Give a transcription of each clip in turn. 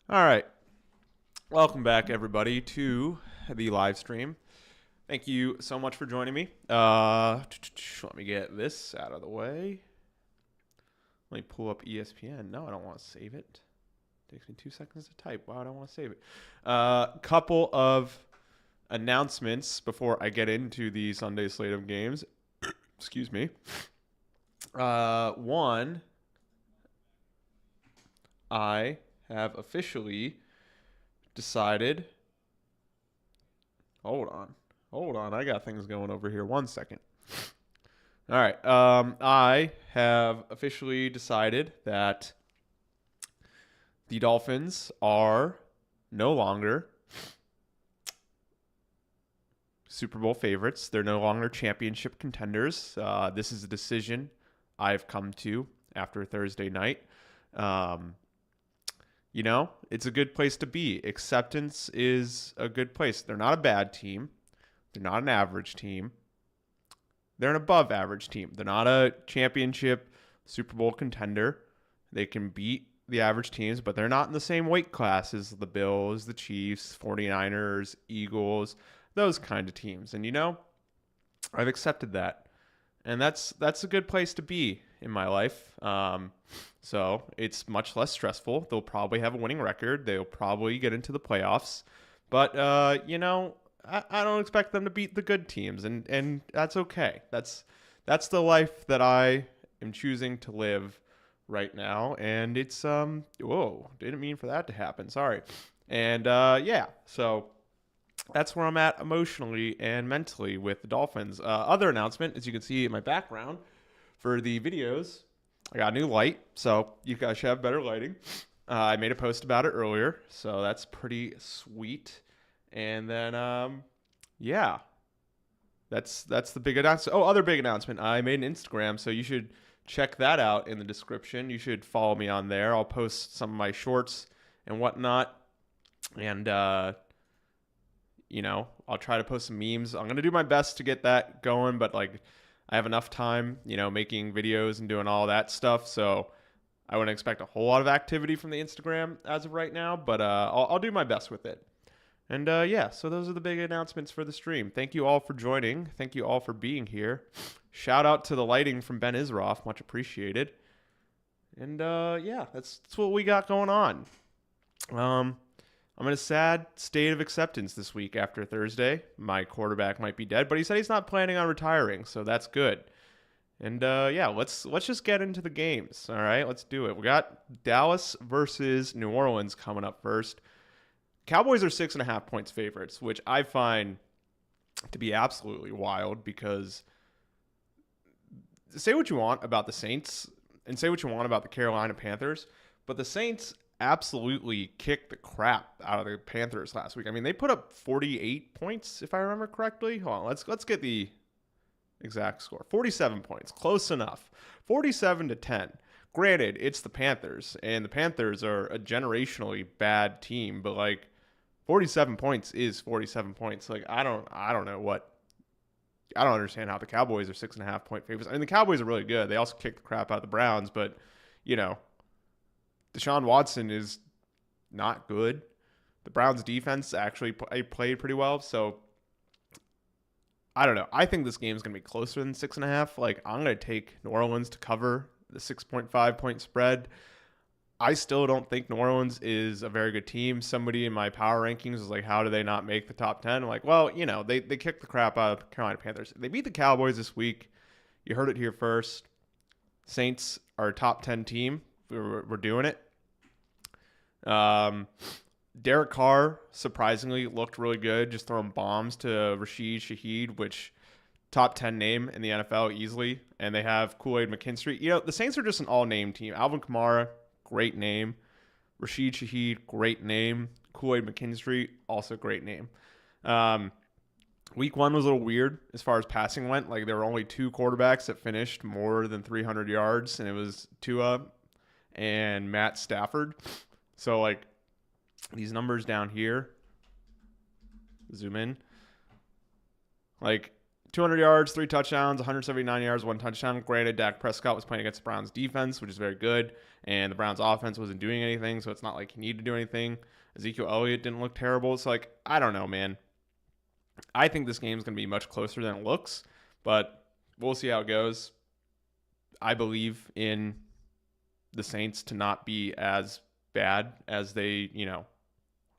All right. Welcome back, everybody, to the live stream. Thank you so much for joining me. Let me get this out of the way. Let me pull up ESPN. No, I don't want to save it. Takes me 2 seconds to type. Wow, I don't want to save it. Couple of announcements before I get into the Sunday slate of games. Excuse me. One, I have officially decided. Hold on. Hold on. I got things going over here. 1 second. All right. I have officially decided that the Dolphins are no longer Super Bowl favorites. They're no longer championship contenders. This is a decision I've come to after Thursday night. Um, it's a good place to be. Acceptance is a good place. They're not a bad team. They're not an average team. They're an above average team. They're not a championship Super Bowl contender. They can beat the average teams, but they're not in the same weight class as the Bills, the Chiefs, 49ers, Eagles, those kind of teams. And I've accepted that. And that's a good place to be in my life. So it's much less stressful. They'll probably have a winning record. They'll probably get into the playoffs. But I don't expect them to beat the good teams, and that's okay. That's the life that I am choosing to live right now, and it's whoa, didn't mean for that to happen. Sorry. And yeah, so that's where I'm at emotionally and mentally with the Dolphins. Other announcement, as you can see in my background for the videos, I got a new light, so you guys should have better lighting. I made a post about it earlier, so that's pretty sweet. And then, yeah, that's the big announcement. Oh, other big announcement. I made an Instagram, so you should check that out in the description. You should follow me on there. I'll post some of my shorts and whatnot. And, I'll try to post some memes. I'm going to do my best to get that going, but, I have enough time, making videos and doing all that stuff. So I wouldn't expect a whole lot of activity from the Instagram as of right now, but I'll do my best with it. And yeah, so those are the big announcements for the stream. Thank you all for joining. Thank you all for being here. Shout out to the lighting from Ben Isroff. Much appreciated. And yeah, that's what we got going on. I'm in a sad state of acceptance this week after Thursday. My quarterback might be dead, but he said he's not planning on retiring, so that's good. And yeah, let's just get into the games. All right, let's do it. We got Dallas versus New Orleans coming up first. Cowboys are 6.5 points favorites, which I find to be absolutely wild because say what you want about the Saints and say what you want about the Carolina Panthers, but the Saints absolutely kicked the crap out of the Panthers last week. I mean, they put up 48 points, if I remember correctly. Hold on, let's get the exact score. 47 points, close enough. 47-10. Granted, it's the Panthers, and the Panthers are a generationally bad team, but 47 points is 47 points. I don't understand how the Cowboys are 6.5 point favorites. I mean, the Cowboys are really good. They also kicked the crap out of the Browns, but Deshaun Watson is not good. The Browns defense actually played pretty well. So I don't know. I think this game is going to be closer than 6.5. I'm going to take New Orleans to cover the 6.5 point spread. I still don't think New Orleans is a very good team. Somebody in my power rankings was like, how do they not make the top 10? I'm like, well, they kicked the crap out of the Carolina Panthers. They beat the Cowboys this week. You heard it here first. Saints are a top 10 team. We're doing it. Derek Carr surprisingly looked really good, just throwing bombs to Rashid Shaheed, which top 10 name in the NFL easily. And they have Kool-Aid McKinstry. The Saints are just an all-name team. Alvin Kamara, great name. Rashid Shaheed, great name. Kool-Aid McKinstry, also great name. Week 1 was a little weird as far as passing went. There were only 2 quarterbacks that finished more than 300 yards, and it was Tua and Matt Stafford. So, these numbers down here, zoom in. 200 yards, 3 touchdowns, 179 yards, 1 touchdown. Granted, Dak Prescott was playing against the Browns defense, which is very good, and the Browns offense wasn't doing anything, so it's not like he needed to do anything. Ezekiel Elliott didn't look terrible. So, like, I don't know, man. I think this game is going to be much closer than it looks, but we'll see how it goes. I believe in the Saints to not be as bad as they,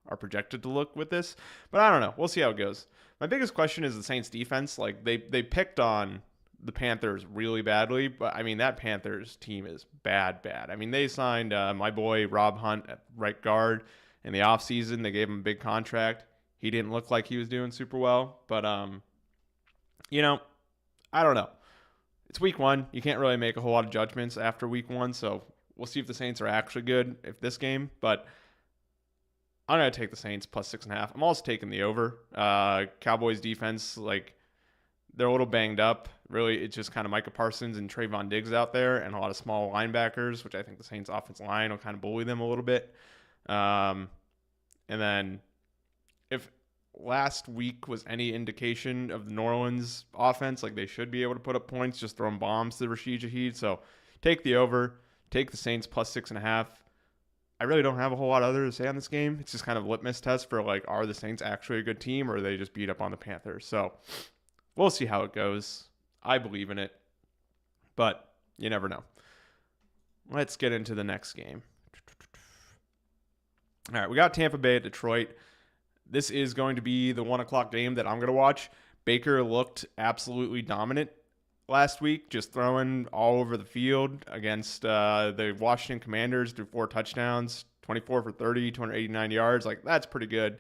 are projected to look with this. But I don't know. We'll see how it goes. My biggest question is the Saints defense. Like, they picked on the Panthers really badly, but I mean, that Panthers team is bad. I mean, they signed my boy Rob Hunt at right guard in the offseason. They gave him a big contract. He didn't look like he was doing super well, but I don't know. It's week 1. You can't really make a whole lot of judgments after week 1, so we'll see if the Saints are actually good if this game, but I'm going to take the Saints plus 6.5. I'm also taking the over. Cowboys defense, like, they're a little banged up. Really, it's just kind of Micah Parsons and Trayvon Diggs out there and a lot of small linebackers, which I think the Saints offensive line will kind of bully them a little bit. And then if last week was any indication of the New Orleans offense, like, they should be able to put up points, just throwing bombs to Rashid Shaheed. So take the over, take the Saints plus 6.5. I really don't have a whole lot other to say on this game. It's just kind of a litmus test for, like, are the Saints actually a good team, or are they just beat up on the Panthers? So we'll see how it goes. I believe in it, but you never know. Let's get into the next game. All right, we got Tampa Bay at Detroit. This is going to be the 1 o'clock game that I'm going to watch. Baker looked absolutely dominant last week, just throwing all over the field against the Washington Commanders, threw 4 touchdowns, 24 for 30, 289 yards. Like, that's pretty good.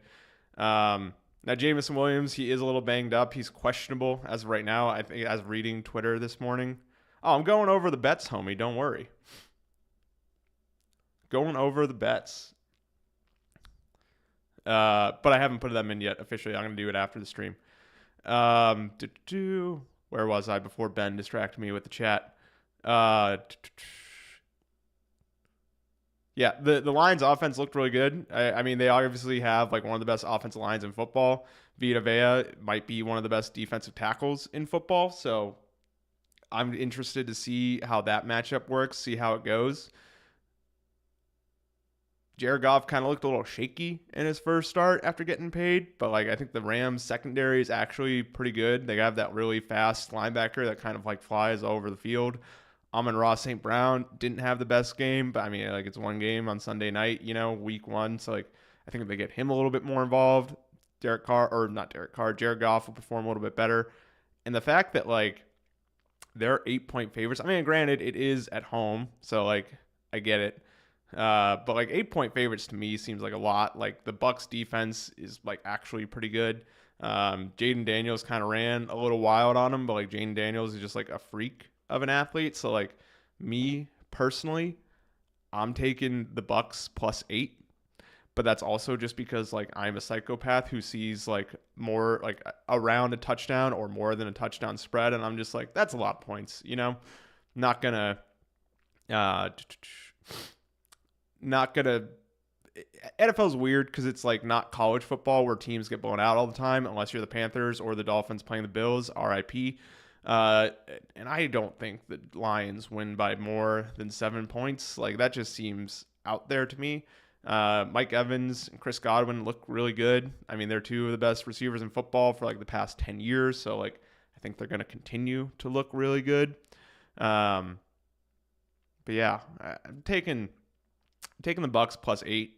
Now, Jameson Williams, he is a little banged up. He's questionable as of right now. I think, as reading Twitter this morning. Oh, I'm going over the bets, homie. Don't worry. Going over the bets. But I haven't put them in yet officially. I'm going to do it after the stream. Where was I before Ben distracted me with the chat? Yeah, the Lions offense looked really good. I mean, they obviously have, like, one of the best offensive lines in football. Vita Vea might be one of the best defensive tackles in football. So I'm interested to see how that matchup works, see how it goes. Jared Goff kind of looked a little shaky in his first start after getting paid, but, like, I think the Rams secondary is actually pretty good. They have that really fast linebacker that kind of, like, flies all over the field. Amon-Ra St. Brown didn't have the best game, but I mean, like, it's one game on Sunday night, week 1. So, like, I think if they get him a little bit more involved, Jared Goff will perform a little bit better. And the fact that, like, they're 8-point favorites. I mean, granted, it is at home, so, like, I get it. But, like, 8-point favorites to me seems like a lot. Like, the Bucs defense is, like, actually pretty good. Jaden Daniels kind of ran a little wild on him, but, like, Jaden Daniels is just, like, a freak of an athlete. So, like, me personally, I'm taking the Bucs plus 8. But that's also just because, like, I'm a psychopath who sees, like, more, like, around a touchdown or more than a touchdown spread, and I'm just like, that's a lot of points, Not gonna NFL's weird because it's, like, not college football where teams get blown out all the time unless you're the Panthers or the Dolphins playing the Bills, RIP. And I don't think the Lions win by more than 7 points. Like, that just seems out there to me. Mike Evans and Chris Godwin look really good. I mean, they're 2 of the best receivers in football for, like, the past 10 years. So, like, I think they're going to continue to look really good. But yeah, I'm taking the Bucs plus 8.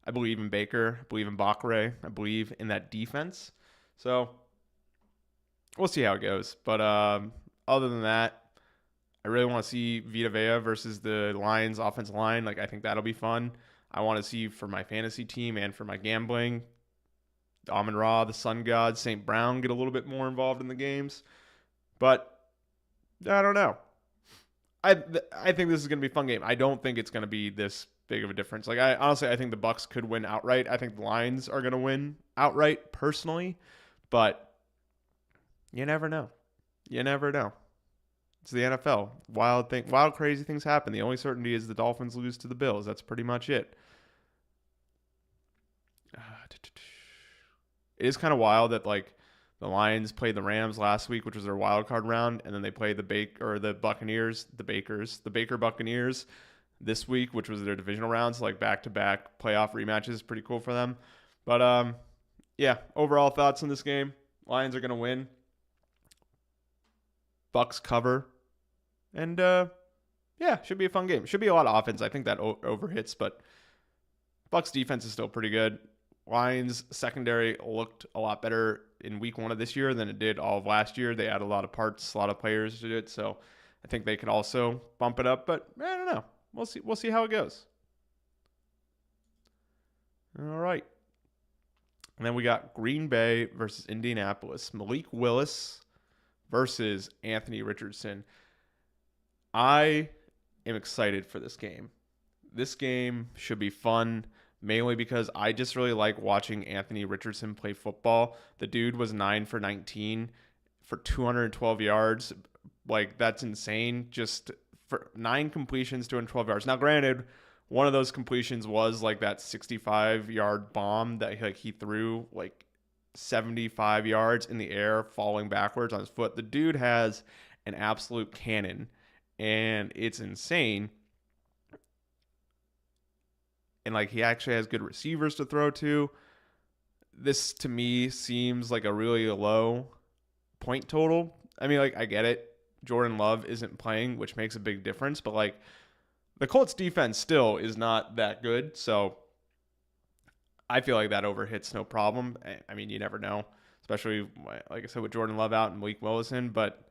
I believe in Baker. I believe in Bakre. I believe in that defense. So we'll see how it goes. But other than that, I really want to see Vita Vea versus the Lions offensive line. Like, I think that'll be fun. I want to see for my fantasy team and for my gambling, Amon-Ra, the Sun God, St. Brown get a little bit more involved in the games. But I don't know. I think this is going to be a fun game. I don't think it's going to be this big of a difference. Like, I think the Bucs could win outright. I think the Lions are going to win outright personally, but you never know. You never know. It's the NFL. Wild, crazy things happen. The only certainty is the Dolphins lose to the Bills. That's pretty much it. It is kind of wild that, like, The Lions played the Rams last week, which was their wild card round, and then they played the Buccaneers, the Baker Buccaneers this week, which was their divisional rounds, like back-to-back playoff rematches. Pretty cool for them. But yeah, overall thoughts on this game. Lions are going to win. Bucks cover. And yeah, should be a fun game. Should be a lot of offense. I think that over hits, but Bucks defense is still pretty good. Lions secondary looked a lot better in week 1 of this year than it did all of last year. They added a lot of parts, a lot of players to it, so I think they could also bump it up, but I don't know. We'll see how it goes. All right. And then we got Green Bay versus Indianapolis. Malik Willis versus Anthony Richardson. I am excited for this game. This game should be fun, mainly because I just really like watching Anthony Richardson play football. The dude was 9 for 19 for 212 yards. Like, that's insane. Just for 9 completions, 212 yards. Now, granted, one of those completions was like that 65-yard bomb that he threw like 75 yards in the air, falling backwards on his foot. The dude has an absolute cannon, and it's insane. And like, he actually has good receivers to throw to. This to me seems like a really low point total. I mean, like, I get it. Jordan Love isn't playing, which makes a big difference, but like, the Colts defense still is not that good, so I feel like that overhits no problem. I mean, you never know, especially, like I said, with Jordan Love out and Malik Willis in, but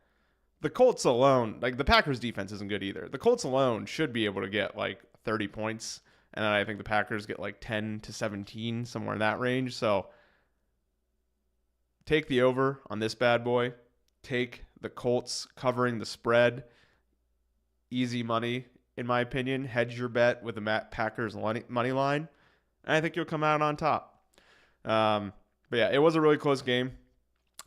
the Colts alone, like, the Packers defense isn't good either. The Colts alone should be able to get like 30 points, and then I think the Packers get like 10 to 17, somewhere in that range. So take the over on this bad boy. Take the Colts covering the spread. Easy money, in my opinion. Hedge your bet with the Packers money line, and I think you'll come out on top. But yeah, it was a really close game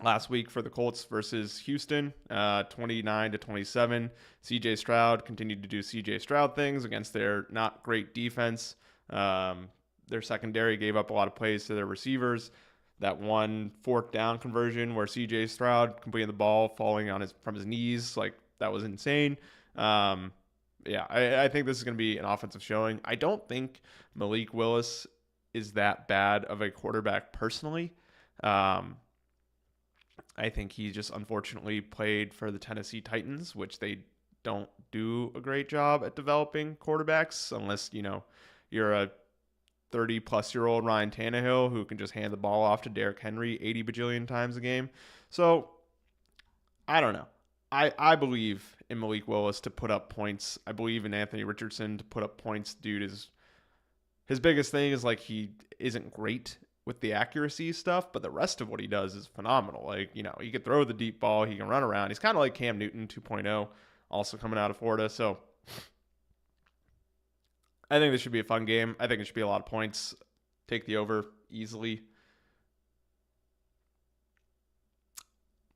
last week for the Colts versus Houston, 29-27. CJ Stroud continued to do CJ Stroud things against their not great defense. Their secondary gave up a lot of plays to their receivers. That one fourth down conversion where CJ Stroud completing the ball falling from his knees, like, that was insane. Yeah, I think this is going to be an offensive showing. I don't think Malik Willis is that bad of a quarterback personally. I think he just unfortunately played for the Tennessee Titans, which they don't do a great job at developing quarterbacks unless, you're a 30-plus-year-old Ryan Tannehill who can just hand the ball off to Derrick Henry 80 bajillion times a game. So, I don't know. I believe in Malik Willis to put up points. I believe in Anthony Richardson to put up points. Dude, his biggest thing is, like, he isn't great with the accuracy stuff, but the rest of what he does is phenomenal. Like, he can throw the deep ball. He can run around. He's kind of like Cam Newton 2.0, also coming out of Florida. So I think this should be a fun game. I think it should be a lot of points. Take the over easily.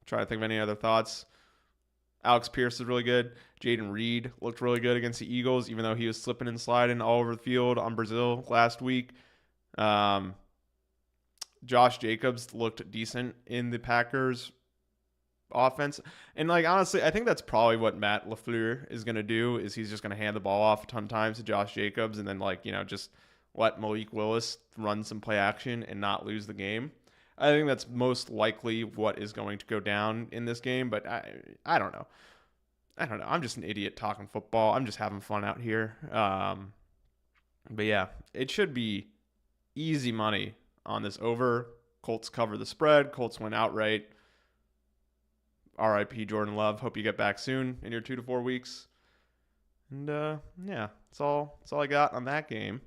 Try to think of any other thoughts. Alex Pierce is really good. Jaden Reed looked really good against the Eagles, even though he was slipping and sliding all over the field on Brazil last week. Josh Jacobs looked decent in the Packers offense. And, like, honestly, I think that's probably what Matt LaFleur is going to do, is he's just going to hand the ball off a ton of times to Josh Jacobs and then, like, just let Malik Willis run some play action and not lose the game. I think that's most likely what is going to go down in this game, but I don't know. I'm just an idiot talking football. I'm just having fun out here. But yeah, it should be easy money on this over. Colts cover the spread. Colts win outright. RIP Jordan Love. Hope you get back soon in your 2 to 4 weeks. And yeah, that's all I got on that game.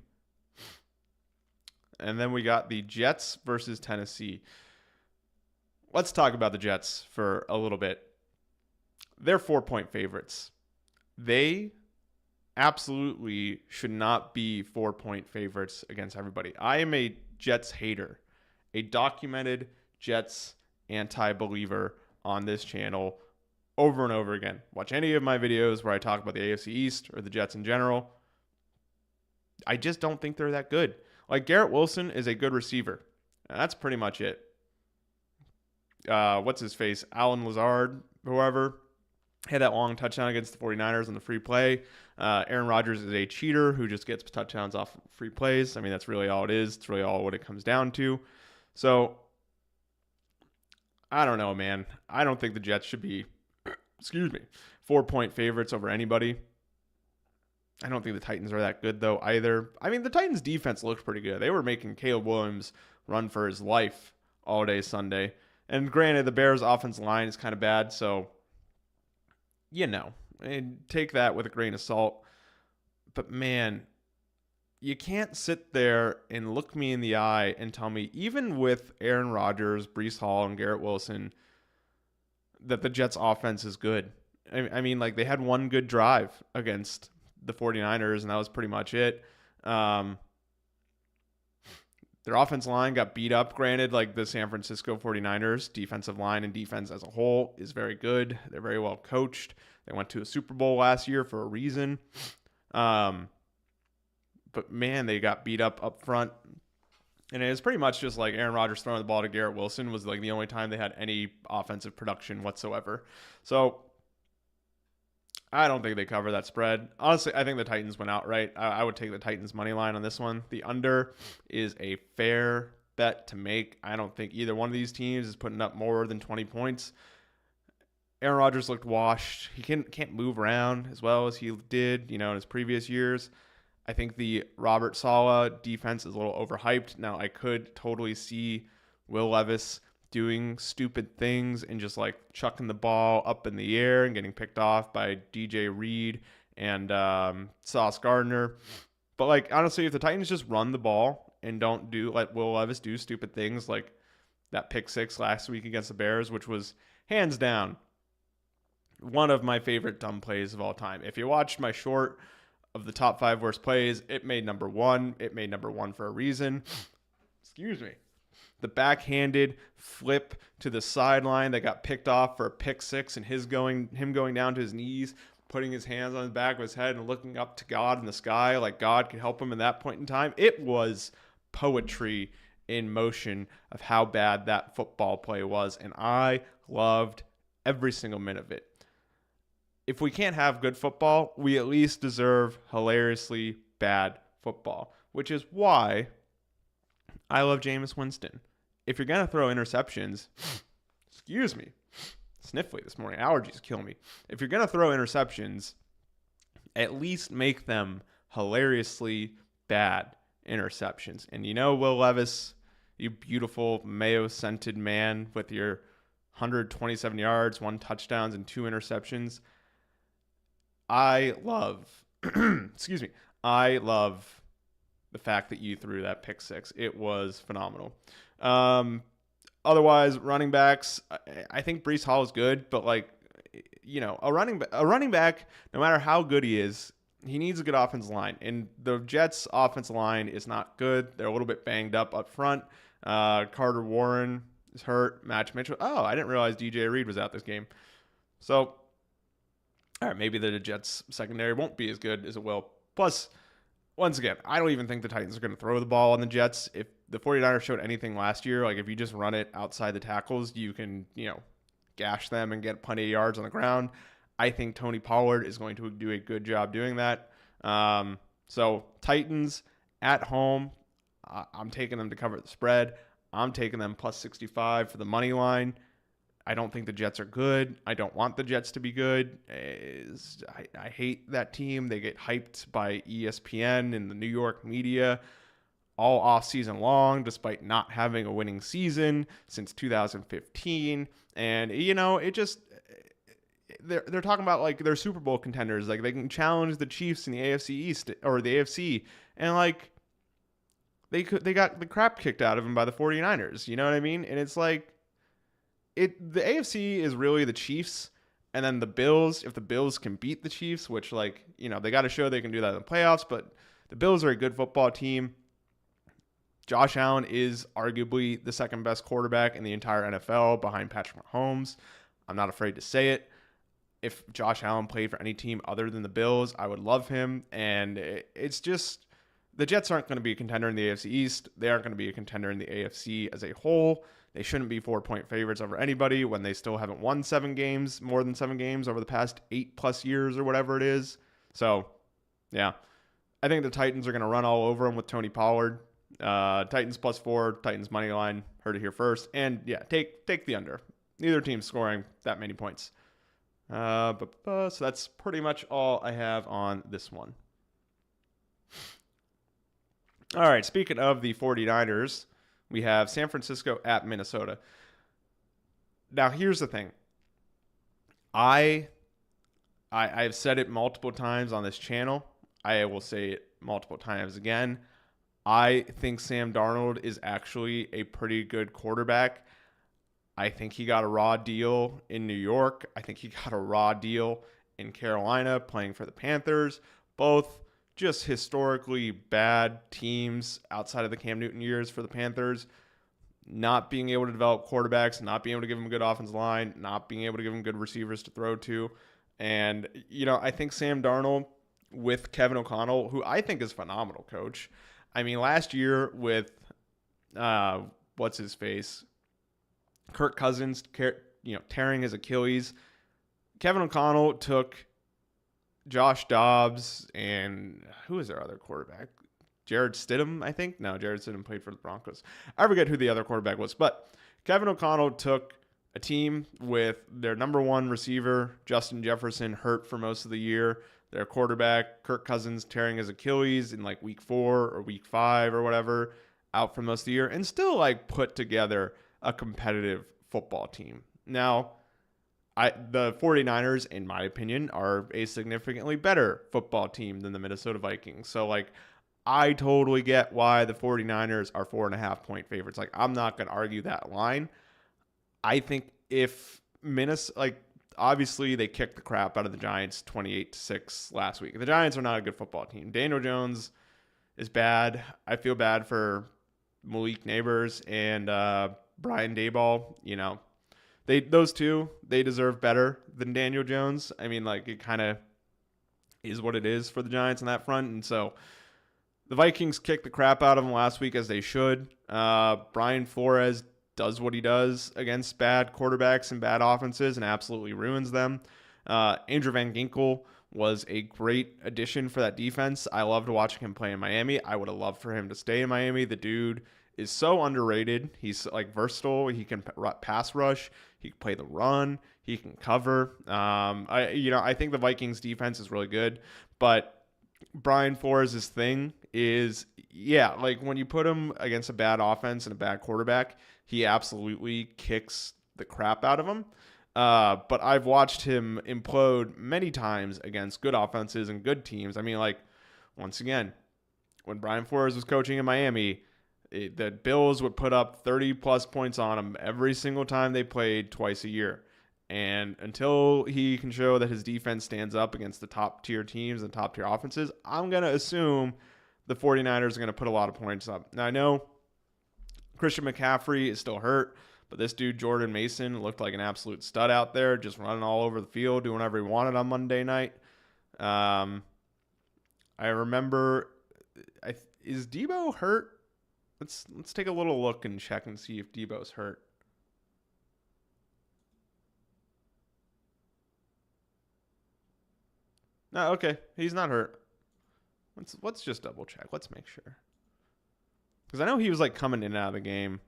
And then we got the Jets versus Tennessee. Let's talk about the Jets for a little bit. They're 4-point favorites. They absolutely should not be 4-point favorites against everybody. I am a Jets hater, a documented Jets anti-believer on this channel over and over again. Watch any of my videos where I talk about the AFC East or the Jets in general. I just don't think they're that good. Like, Garrett Wilson is a good receiver. And that's pretty much it. what's his face? Alan Lazard, whoever, had that long touchdown against the 49ers on the free play. Aaron Rodgers is a cheater who just gets touchdowns off free plays. I mean, that's really all it is. It's really all what it comes down to. So, I don't know, man. I don't think the Jets should be, 4-point favorites over anybody. I don't think the Titans are that good, though, either. I mean, the Titans' defense looked pretty good. They were making Caleb Williams run for his life all day Sunday. And granted, the Bears' offensive line is kind of bad, so, and take that with a grain of salt. But, man, you can't sit there and look me in the eye and tell me, even with Aaron Rodgers, Breece Hall, and Garrett Wilson, that the Jets' offense is good. I mean, like, they had one good drive against the 49ers, and that was pretty much it. Their offensive line got beat up. Granted, like the San Francisco 49ers defensive line and defense as a whole is very good. They're very well coached. They went to a Super Bowl last year for a reason. But man, they got beat up front. And it was pretty much just like Aaron Rodgers throwing the ball to Garrett Wilson was like the only time they had any offensive production whatsoever. So I don't think they cover that spread. Honestly, I think the Titans went outright. I would take the Titans money line on this one. The under is a fair bet to make. I don't think either one of these teams is putting up more than 20 points. Aaron Rodgers looked washed. He can't move around as well as he did, in his previous years. I think the Robert Saleh defense is a little overhyped. Now, I could totally see Will Levis doing stupid things and just like chucking the ball up in the air and getting picked off by DJ Reed and Sauce Gardner. But like, honestly, if the Titans just run the ball and don't let Will Levis do stupid things like that pick six last week against the Bears, which was hands down one of my favorite dumb plays of all time. If you watched my short of the top 5 worst plays, it made number 1. It made number 1 for a reason. Excuse me. The backhanded flip to the sideline that got picked off for a pick six, and him going down to his knees, putting his hands on the back of his head and looking up to God in the sky like God could help him in that point in time. It was poetry in motion of how bad that football play was, and I loved every single minute of it. If we can't have good football, we at least deserve hilariously bad football, which is why I love Jameis Winston. If you're going to throw interceptions, excuse me, sniffly this morning, allergies kill me. If you're going to throw interceptions, at least make them hilariously bad interceptions. And Will Levis, you beautiful mayo-scented man with your 127 yards, 1 touchdowns, and 2 interceptions. I love, I love the fact that you threw that pick six. It was phenomenal. Otherwise, running backs, I think Breece Hall is good, but a running back, no matter how good he is, he needs a good offensive line. And the Jets' offensive line is not good. They're a little bit banged up front. Carter Warren is hurt. Match Mitchell. Oh, I didn't realize DJ Reed was out this game. So, all right, maybe the Jets' secondary won't be as good as it will. Plus, once again, I don't even think the Titans are going to throw the ball on the Jets. If the 49ers showed anything last year, like if you just run it outside the tackles, you can, gash them and get plenty of yards on the ground. I think Tony Pollard is going to do a good job doing that. So Titans at home, I'm taking them to cover the spread. I'm taking them plus 65 for the money line. I don't think the Jets are good. I don't want the Jets to be good. I hate that team. They get hyped by ESPN and the New York media all off season long, despite not having a winning season since 2015. And, it just, they're talking about like they're Super Bowl contenders. Like they can challenge the Chiefs in the AFC East or the AFC. And like they got the crap kicked out of them by the 49ers. You know what I mean? And it's like, the AFC is really the Chiefs and then the Bills. If the Bills can beat the Chiefs, which they got to show they can do that in the playoffs, but the Bills are a good football team. Josh Allen is arguably the second best quarterback in the entire NFL behind Patrick Mahomes. I'm not afraid to say it. If Josh Allen played for any team other than the Bills, I would love him. And it's just, the Jets aren't going to be a contender in the AFC East. They aren't going to be a contender in the AFC as a whole. They shouldn't be 4-point favorites over anybody when they still haven't won more than 7 games over the past 8+ years or whatever it is. So, yeah, I think the Titans are going to run all over them with Tony Pollard. Titans +4, Titans money line. Heard it here first. And yeah, take the under. Neither team's scoring that many points. So that's pretty much all I have on this one. All right, speaking of the 49ers, we have San Francisco at Minnesota. Now, here's the thing. I've said it multiple times on this channel. I will say it multiple times again. I think Sam Darnold is actually a pretty good quarterback. I think he got a raw deal in New York. I think he got a raw deal in Carolina playing for the Panthers. Both just historically bad teams outside of the Cam Newton years for the Panthers. Not being able to develop quarterbacks, not being able to give them a good offensive line, not being able to give them good receivers to throw to. And, I think Sam Darnold with Kevin O'Connell, who I think is a phenomenal coach. I mean, last year with, what's his face? Kirk Cousins, tearing his Achilles. Kevin O'Connell took Josh Dobbs and who is their other quarterback? Jared Stidham, I think. No, Jared Stidham played for the Broncos. I forget who the other quarterback was, but Kevin O'Connell took a team with their number one receiver, Justin Jefferson, hurt for most of the year. Their quarterback, Kirk Cousins, tearing his Achilles in like week 4 or week 5 or whatever, out for most of the year, and still put together a competitive football team. Now, the 49ers, in my opinion, are a significantly better football team than the Minnesota Vikings. So, I totally get why the 49ers are 4.5-point favorites. I'm not going to argue that line. I think if Minnesota, obviously they kicked the crap out of the Giants 28-6 last week. The Giants are not a good football team. Daniel Jones is bad. I feel bad for Malik Neighbors and Brian Daboll. Those two, they deserve better than Daniel Jones. I mean, it kind of is what it is for the Giants on that front. And so the Vikings kicked the crap out of them last week, as they should. Brian Flores does what he does against bad quarterbacks and bad offenses and absolutely ruins them. Andrew Van Ginkel was a great addition for that defense. I loved watching him play in Miami. I would have loved for him to stay in Miami. The dude is so underrated. He's versatile. He can pass rush. He can play the run. He can cover. I think the Vikings defense is really good, but Brian Flores' thing is, when you put him against a bad offense and a bad quarterback, he absolutely kicks the crap out of him. But I've watched him implode many times against good offenses and good teams. I mean, once again, when Brian Flores was coaching in Miami, the Bills would put up 30-plus points on him every single time they played twice a year. And until he can show that his defense stands up against the top-tier teams and top-tier offenses, I'm going to assume the 49ers are going to put a lot of points up. Now, I know Christian McCaffrey is still hurt, but this dude, Jordan Mason, looked like an absolute stud out there, just running all over the field, doing whatever he wanted on Monday night. I remember, is Debo hurt? Let's take a little look and check and see if Debo's hurt. No, okay. He's not hurt. Let's just double check. Let's make sure. Because I know he was coming in and out of the game.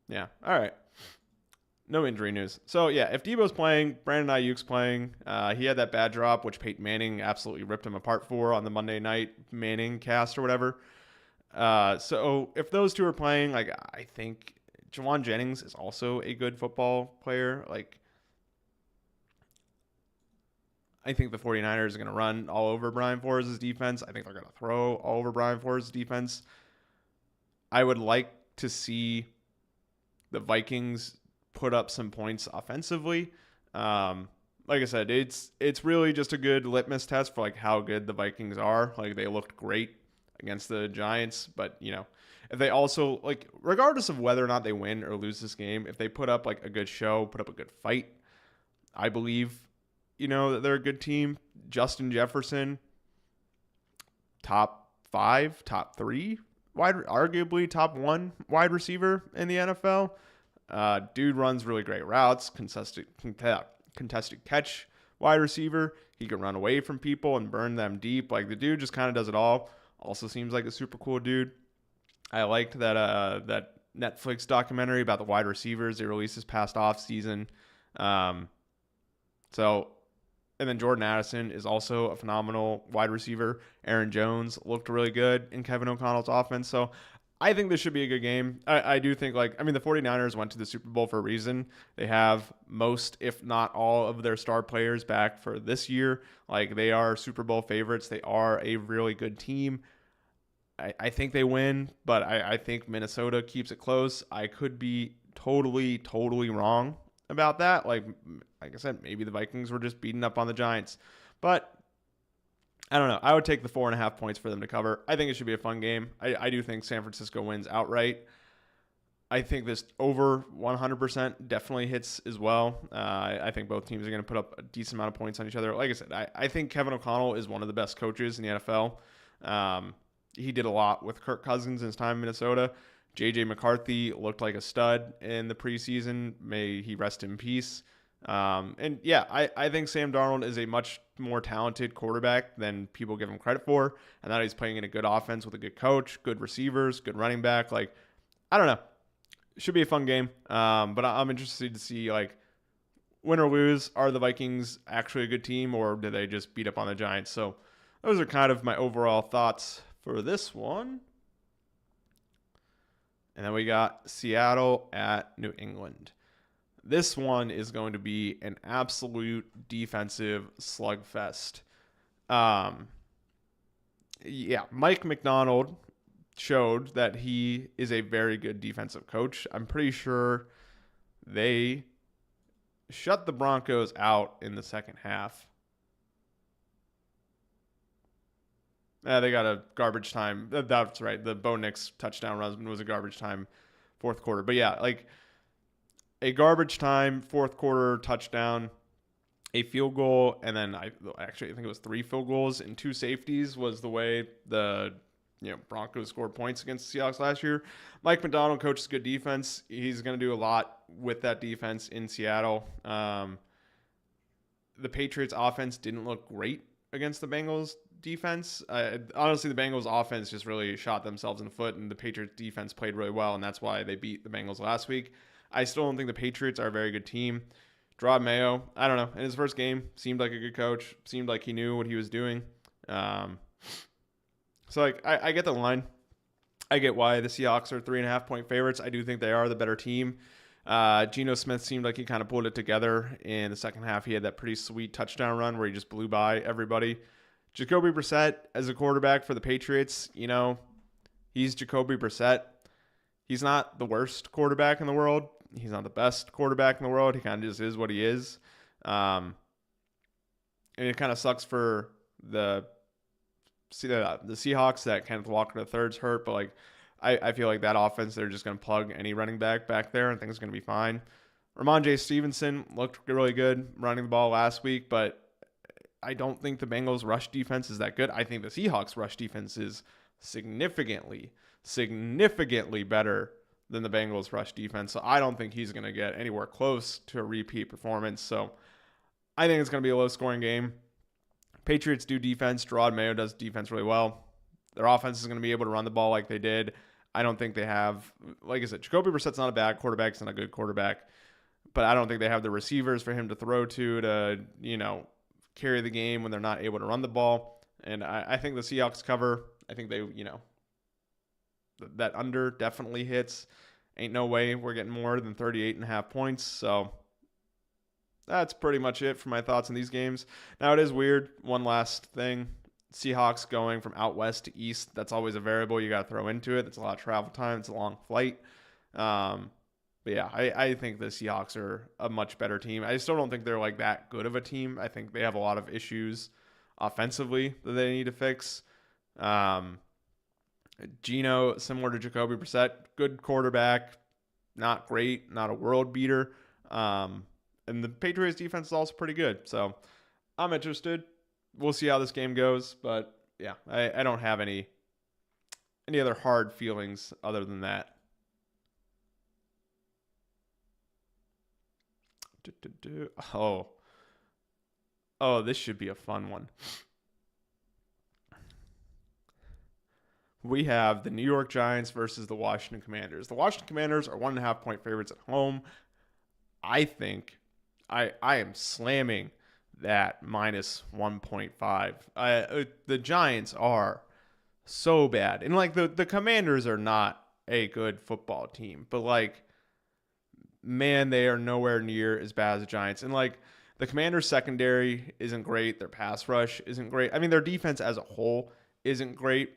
Yeah. All right. No injury news. So, yeah, if Debo's playing, Brandon Ayuk's playing. He had that bad drop, which Peyton Manning absolutely ripped him apart for on the Monday night Manning cast or whatever. So if those two are playing, I think Jawan Jennings is also a good football player. I think the 49ers are going to run all over Brian Flores' defense. I think they're going to throw all over Brian Flores' defense. I would like to see the Vikings put up some points offensively. Like I said, it's really just a good litmus test for how good the Vikings are. They looked great against the Giants, but if they also regardless of whether or not they win or lose this game, if they put up a good show, put up a good fight, I believe that they're a good team. Justin Jefferson, top 5, top 3 arguably top 1 wide receiver in the NFL. Dude runs really great routes, contested catch wide receiver. He can run away from people and burn them deep. Like, the dude just kind of does it all. Also seems like a super cool dude. I liked that Netflix documentary about the wide receivers they released this past off season. Um, so, and then Jordan Addison is also a phenomenal wide receiver. Aaron Jones looked really good in Kevin O'Connell's offense. So I think this should be a good game. I do think, the 49ers went to the Super Bowl for a reason. They have most, if not all, of their star players back for this year. Like, they are Super Bowl favorites. They are a really good team. I think they win, but I think Minnesota keeps it close. I could be totally, totally wrong about that. Like I said, maybe the Vikings were just beating up on the Giants. But I don't know. I would take the 4.5 points for them to cover. I think it should be a fun game. I do think San Francisco wins outright. I think this over 100% definitely hits as well. I think both teams are going to put up a decent amount of points on each other. Like I said, I think Kevin O'Connell is one of the best coaches in the NFL. He did a lot with Kirk Cousins in his time in Minnesota. J.J. McCarthy looked like a stud in the preseason. May he rest in peace. And yeah, I think Sam Darnold is a much more talented quarterback than people give him credit for. And that he's playing in a good offense with a good coach, good receivers, good running back. Like, I don't know. It should be a fun game. But I'm interested to see, win or lose, are the Vikings actually a good team, or do they just beat up on the Giants? So those are kind of my overall thoughts for this one. And then we got Seattle at New England. This one is going to be an absolute defensive slugfest. Mike McDonald showed that he is a very good defensive coach. I'm pretty sure they shut the Broncos out in the second half. They got a garbage time. That's right. The Bo Nix touchdown run was a garbage time fourth quarter. But yeah, a garbage time fourth quarter touchdown, a field goal, and then I think it was 3 field goals and 2 safeties was the way the Broncos scored points against the Seahawks last year. Mike McDonald coaches good defense. He's going to do a lot with that defense in Seattle. The Patriots offense didn't look great against the Bengals defense. Honestly, the Bengals offense just really shot themselves in the foot, and the Patriots defense played really well, and that's why they beat the Bengals last week. I still don't think the Patriots are a very good team. Gerard Mayo, I don't know. In his first game, seemed like a good coach. Seemed like he knew what he was doing. So I get the line. I get why the Seahawks are 3.5 point favorites. I do think they are the better team. Geno Smith seemed like he kind of pulled it together in the second half. He had that pretty sweet touchdown run where he just blew by everybody. Jacoby Brissett as a quarterback for the Patriots, he's Jacoby Brissett. He's not the worst quarterback in the world. He's not the best quarterback in the world. He kind of just is what he is. And it kind of sucks for the Seahawks that Kenneth Walker III's hurt, but I feel like that offense, they're just going to plug any running back there and things are going to be fine. Ramondre Stevenson looked really good running the ball last week, but I don't think the Bengals' rush defense is that good. I think the Seahawks' rush defense is significantly better than the Bengals' rush defense. So I don't think he's going to get anywhere close to a repeat performance. So I think it's going to be a low-scoring game. Patriots do defense. Gerard Mayo does defense really well. Their offense is going to be able to run the ball like they did. I don't think they have, like I said, Jacoby Brissett's not a bad quarterback. He's not a good quarterback. But I don't think they have the receivers for him to throw to carry the game when they're not able to run the ball. And I think the Seahawks cover. I think they, that under definitely hits. Ain't no way we're getting more than 38.5 points. So that's pretty much it for my thoughts on these games. Now, it is weird. One last thing. Seahawks going from out west to east. That's always a variable you got to throw into it. That's a lot of travel time. It's a long flight. But yeah, I think the Seahawks are a much better team. I still don't think they're that good of a team. I think they have a lot of issues offensively that they need to fix. Geno, similar to Jacoby Brissett, good quarterback, not great, not a world beater. And the Patriots defense is also pretty good. So I'm interested. We'll see how this game goes. But yeah, I don't have any any other hard feelings other than that? Oh, oh, this should be a fun one. We have the New York Giants versus the Washington Commanders. The Washington Commanders are 1.5 point favorites at home. I think I am slamming that minus 1.5. The Giants are so bad. And like the Commanders are not a good football team, but like man, they are nowhere near as bad as the Giants. And like the Commanders secondary isn't great, their pass rush isn't great. I mean, their defense as a whole isn't great,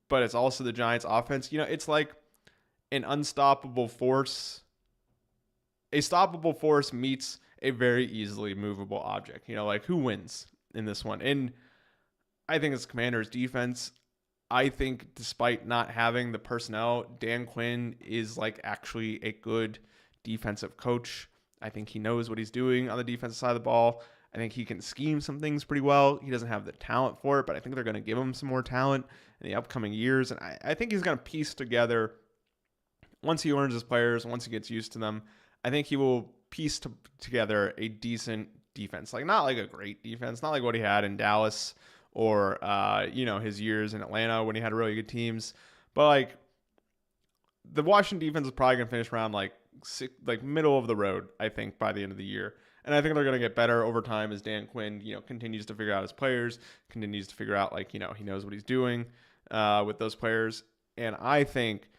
but it's also the Giants offense. You know, it's like an unstoppable force. A stoppable force meets a very easily movable object. You know, like who wins in this one? And I think it's Commanders defense. I think despite not having the personnel, Dan Quinn is like actually a good defensive coach. I think he knows what he's doing on the defensive side of the ball. I think he can scheme some things pretty well. He doesn't have the talent for it, but I think they're going to give him some more talent in the upcoming years. And I think he's going to piece together, once he learns his players, once he gets used to them, I think he will piece together a decent defense. Like not like a great defense, not like what he had in Dallas or his years in Atlanta when he had really good teams. But like the Washington defense is probably going to finish around like middle of the road, I think, by the end of the year. And I think they're going to get better over time as Dan Quinn, continues to figure out his players, continues to figure out he knows what he's doing with those players. And I think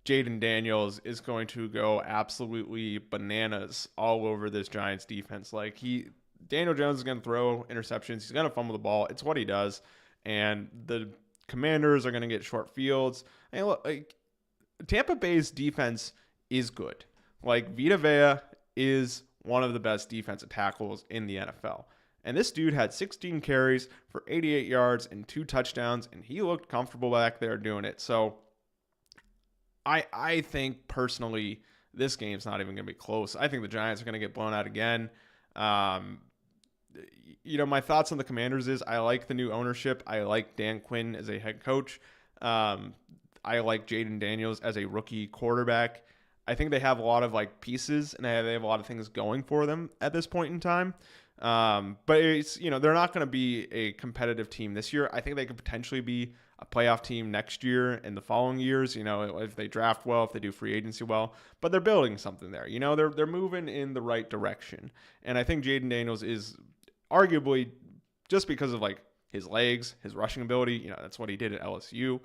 Jaden Daniels is going to go absolutely bananas all over this Giants defense. Daniel Jones is going to throw interceptions. He's going to fumble the ball. It's what he does. And the Commanders are going to get short fields. And look, Tampa Bay's defense is good. Vita Vea is one of the best defensive tackles in the NFL. And this dude had 16 carries for 88 yards and 2 touchdowns, and he looked comfortable back there doing it. So I think personally this game's not even going to be close. I think the Giants are going to get blown out again. My thoughts on the Commanders is I like the new ownership. I like Dan Quinn as a head coach. I like Jaden Daniels as a rookie quarterback. I think they have a lot of pieces and they have a lot of things going for them at this point in time. But it's, they're not going to be a competitive team this year. I think they could potentially be a playoff team next year and the following years, if they draft well, if they do free agency well, but they're building something there. They're moving in the right direction. And I think Jaden Daniels is arguably, just because of his legs, his rushing ability, that's what he did at LSU.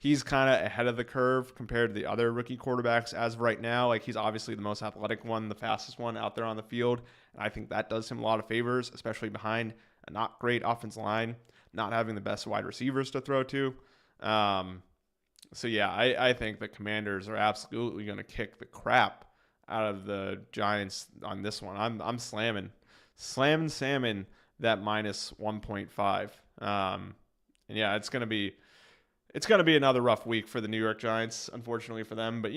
He's kind of ahead of the curve compared to the other rookie quarterbacks as of right now. He's obviously the most athletic one, the fastest one out there on the field. And I think that does him a lot of favors, especially behind a not great offensive line, not having the best wide receivers to throw to. I think the Commanders are absolutely going to kick the crap out of the Giants on this one. I'm slamming salmon that minus 1.5. It's going to be another rough week for the New York Giants, unfortunately for them. But,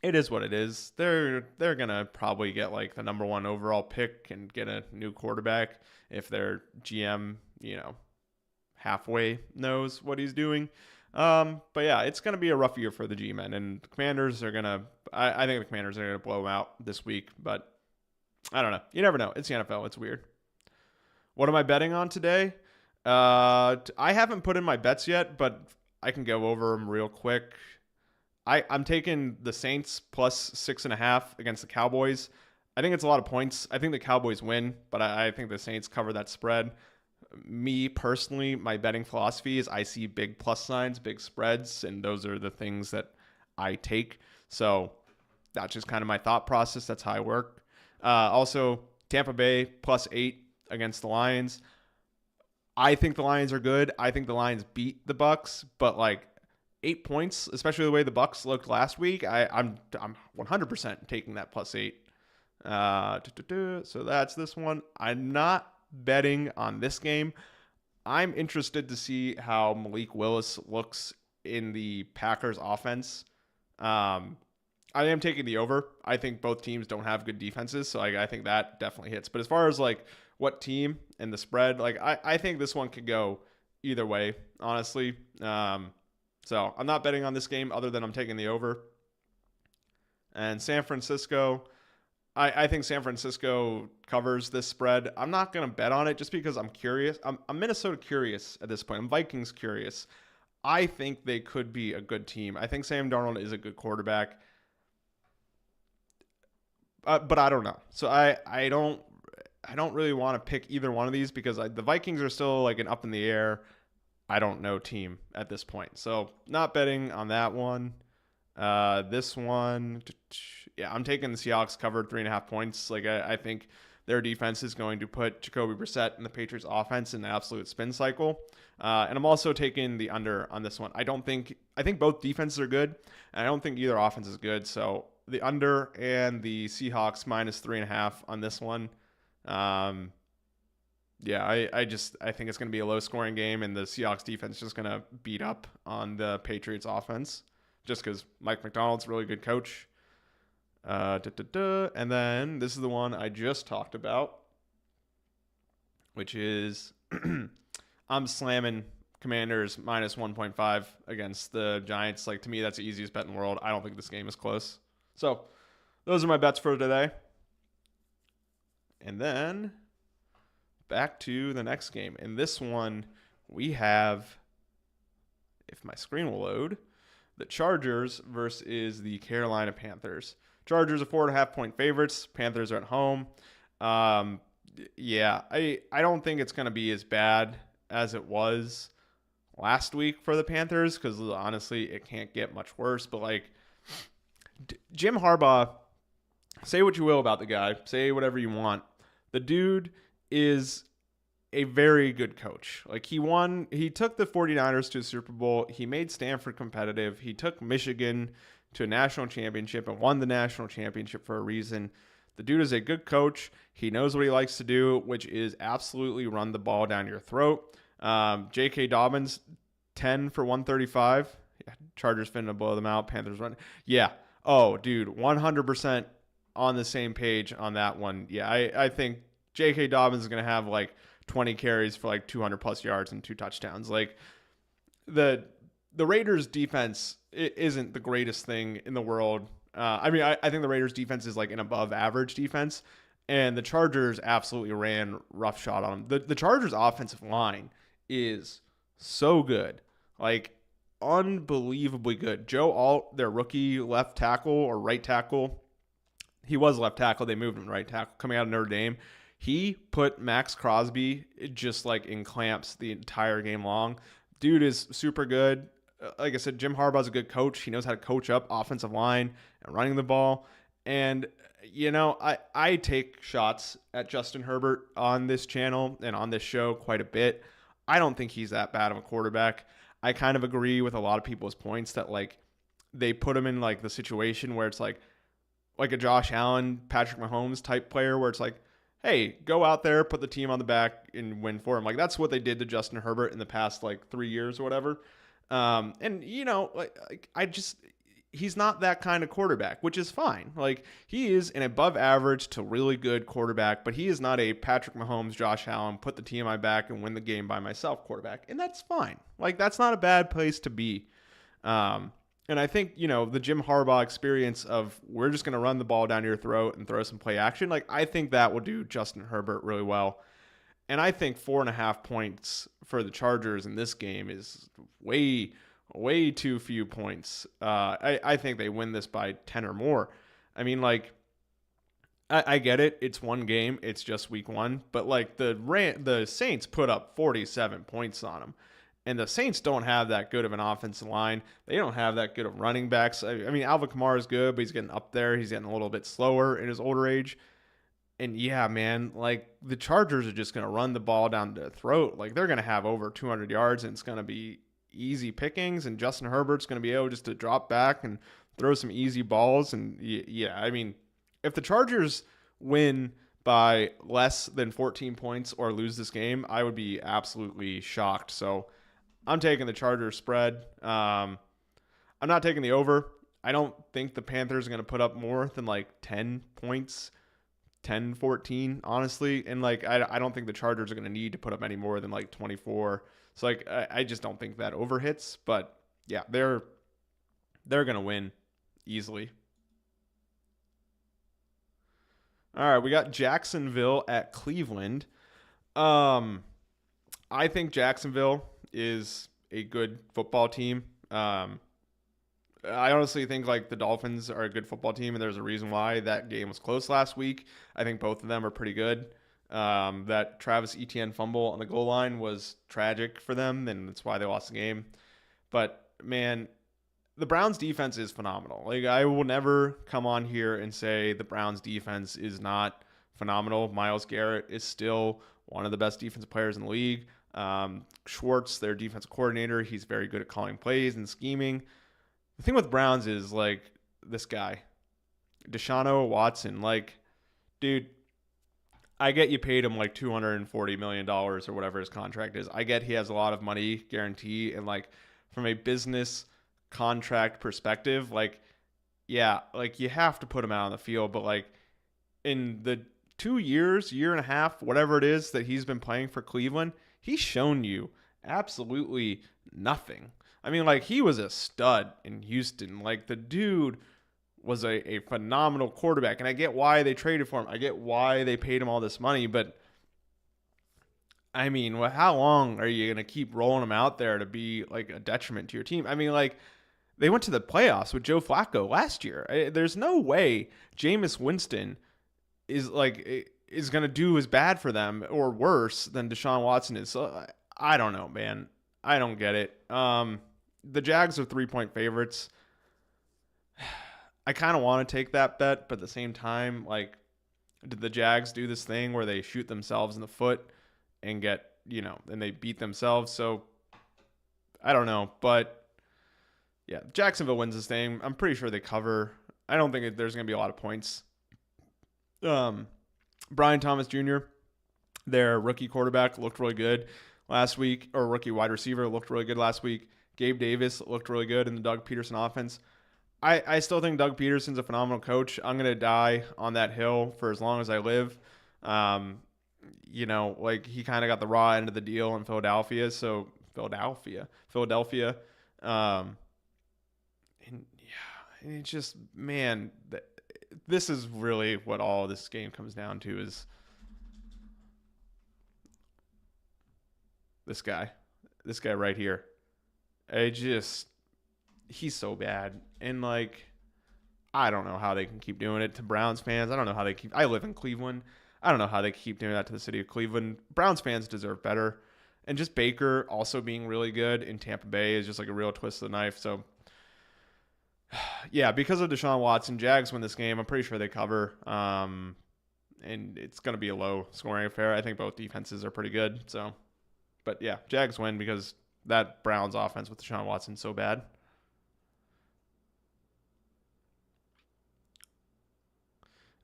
it is what it is. They're going to probably get the number 1 overall pick and get a new quarterback if their GM, halfway knows what he's doing. It's going to be a rough year for the G-men. And the Commanders are going to – I think the Commanders are going to blow them out this week. But I don't know. You never know. It's the NFL. It's weird. What am I betting on today? I haven't put in my bets yet, but I can go over them real quick. I'm taking the Saints plus 6.5 against the Cowboys. I think it's a lot of points. I think the Cowboys win, but I think the Saints cover that spread. Me personally, my betting philosophy is I see big plus signs, big spreads, and those are the things that I take. So that's just kind of my thought process. That's how I work. Also, Tampa Bay plus 8 against the Lions. I think the Lions are good. I think the Lions beat the Bucks, but 8 points, especially the way the Bucks looked last week, I'm 100% taking that plus 8. So that's this one. I'm not betting on this game. I'm interested to see how Malik Willis looks in the Packers offense. I am taking the over. I think both teams don't have good defenses, so I think that definitely hits. But as far as what team and the spread, I think this one could go either way, honestly. So I'm not betting on this game other than I'm taking the over. And San Francisco, I think San Francisco covers this spread. I'm not going to bet on it just because I'm curious. I'm Minnesota curious at this point. I'm Vikings curious. I think they could be a good team. I think Sam Darnold is a good quarterback. But I don't know. So I don't really want to pick either one of these because the Vikings are still like an up in the air, I don't know team at this point. So not betting on that one. This one, yeah, I'm taking the Seahawks covered 3.5 points. Like I think their defense is going to put Jacoby Brissett and the Patriots offense in an absolute spin cycle. And I'm also taking the under on this one. I think both defenses are good, and I don't think either offense is good. So the under and the Seahawks minus 3.5 on this one. Yeah, I think it's going to be a low scoring game, and the Seahawks defense is just going to beat up on the Patriots offense just because Mike McDonald's a really good coach. And then this is the one I just talked about, which is I'm slamming Commanders minus 1.5 against the Giants. Like, to me, that's the easiest bet in the world. I don't think this game is close. So those are my bets for today. And then back to the next game. In this one, we have, if my screen will load, the Chargers versus the Carolina Panthers. Chargers are 4.5 point favorites. Panthers are at home. Yeah, I don't think it's going to be as bad as it was last week for the Panthers because honestly, it can't get much worse. But like Jim Harbaugh, say what you will about the guy, say whatever you want. The dude is a very good coach. Like he took the 49ers to a Super Bowl. He made Stanford competitive. He took Michigan to a national championship and won the national championship for a reason. The dude is a good coach. He knows what he likes to do, which is absolutely run the ball down your throat. J.K. Dobbins, 10 for 135. Yeah, Chargers finna blow them out. Panthers run. Yeah. Oh, dude, 100% on the same page on that one. Yeah, I think J.K. Dobbins is going to have like 20 carries for like 200 plus yards and 2 touchdowns. Like the Raiders defense isn't the greatest thing in the world. I think the Raiders defense is like an above average defense, and the Chargers absolutely ran roughshod on them. The Chargers offensive line is so good, like unbelievably good. Joe Alt, their rookie left tackle or right tackle, he was left tackle. They moved him to right tackle coming out of Notre Dame. He put Max Crosby just like in clamps the entire game long. Dude is super good. Like I said, Jim Harbaugh's a good coach. He knows how to coach up offensive line and running the ball. And, you know, I take shots at Justin Herbert on this channel and on this show quite a bit. I don't think he's that bad of a quarterback. I kind of agree with a lot of people's points that, like, they put him in, like, the situation where it's like a Josh Allen, Patrick Mahomes type player where it's like, hey, go out there, put the team on the back and win for him. Like, that's what they did to Justin Herbert in the past, like, 3 years or whatever. And, you know, he's not that kind of quarterback, which is fine. Like, he is an above average to really good quarterback, but he is not a Patrick Mahomes, Josh Allen, put the team on my back and win the game by myself quarterback. And that's fine. Like, that's not a bad place to be. And I think, you know, the Jim Harbaugh experience of we're just going to run the ball down your throat and throw some play action, like, I think that will do Justin Herbert really well. And I think 4.5 points for the Chargers in this game is way, way too few points. I think they win this by 10 or more. I mean, like, I get it. It's one game. It's just week one. But, like, the Saints put up 47 points on them. And the Saints don't have that good of an offensive line. They don't have that good of running backs. I mean, Alvin Kamara is good, but he's getting up there. He's getting a little bit slower in his older age. And yeah, man, like the Chargers are just going to run the ball down their throat. Like they're going to have over 200 yards and it's going to be easy pickings. And Justin Herbert's going to be able just to drop back and throw some easy balls. And yeah, I mean, if the Chargers win by less than 14 points or lose this game, I would be absolutely shocked. So I'm taking the Chargers spread. I'm not taking the over. I don't think the Panthers are going to put up more than like 10 points, 10, 14, honestly. And like, I don't think the Chargers are going to need to put up any more than like 24. So like, I just don't think that over hits, but Yeah, they're gonna win easily. All right, we got Jacksonville at Cleveland. Um, I think Jacksonville is a good football team. I honestly think like the Dolphins are a good football team, and there's a reason why that game was close last week. I think both of them are pretty good. That Travis Etienne fumble on the goal line was tragic for them, and that's why they lost the game. But man, the Browns defense is phenomenal. Like I will never come on here and say the Browns defense is not phenomenal. Myles Garrett is still one of the best defensive players in the league. Schwartz, their defensive coordinator, he's very good at calling plays and scheming. The thing with Browns is like this guy, Deshaun Watson. Like, dude, I get you paid him like $240 million or whatever his contract is. I get he has a lot of money guarantee, and like from a business contract perspective, like yeah, like you have to put him out on the field, but like in the 2 years, year and a half, whatever it is that he's been playing for Cleveland, he's shown you absolutely nothing. I mean, like he was a stud in Houston. Like the dude was a phenomenal quarterback, and I get why they traded for him. I get why they paid him all this money, but I mean, well, how long are you going to keep rolling him out there to be like a detriment to your team? I mean, like they went to the playoffs with Joe Flacco last year. There's no way Jameis Winston is going to do as bad for them or worse than Deshaun Watson is. So I don't know, man. I don't get it. The Jags are 3-point favorites. I kind of want to take that bet, but at the same time, like, did the Jags do this thing where they shoot themselves in the foot and get, and they beat themselves? So I don't know, but yeah, Jacksonville wins this thing. I'm pretty sure they cover. I don't think there's going to be a lot of points. Brian Thomas Jr., their rookie quarterback, looked really good last week, or rookie wide receiver looked really good last week. Gabe Davis looked really good in the Doug Peterson offense. I still think Doug Peterson's a phenomenal coach. I'm going to die on that hill for as long as I live. Like he kind of got the raw end of the deal in Philadelphia. So Philadelphia. And it's just, man, this is really what all this game comes down to is this guy right here. He's so bad. And like, I don't know how they can keep doing it to Browns fans. I don't know how I live in Cleveland. I don't know how they keep doing that to the city of Cleveland. Browns fans deserve better. And just Baker also being really good in Tampa Bay is just like a real twist of the knife. So yeah, because of Deshaun Watson, Jags win this game. I'm pretty sure they cover. And it's going to be a low scoring affair. I think both defenses are pretty good. So, but yeah, Jags win because that Browns offense with Deshaun Watson is so bad.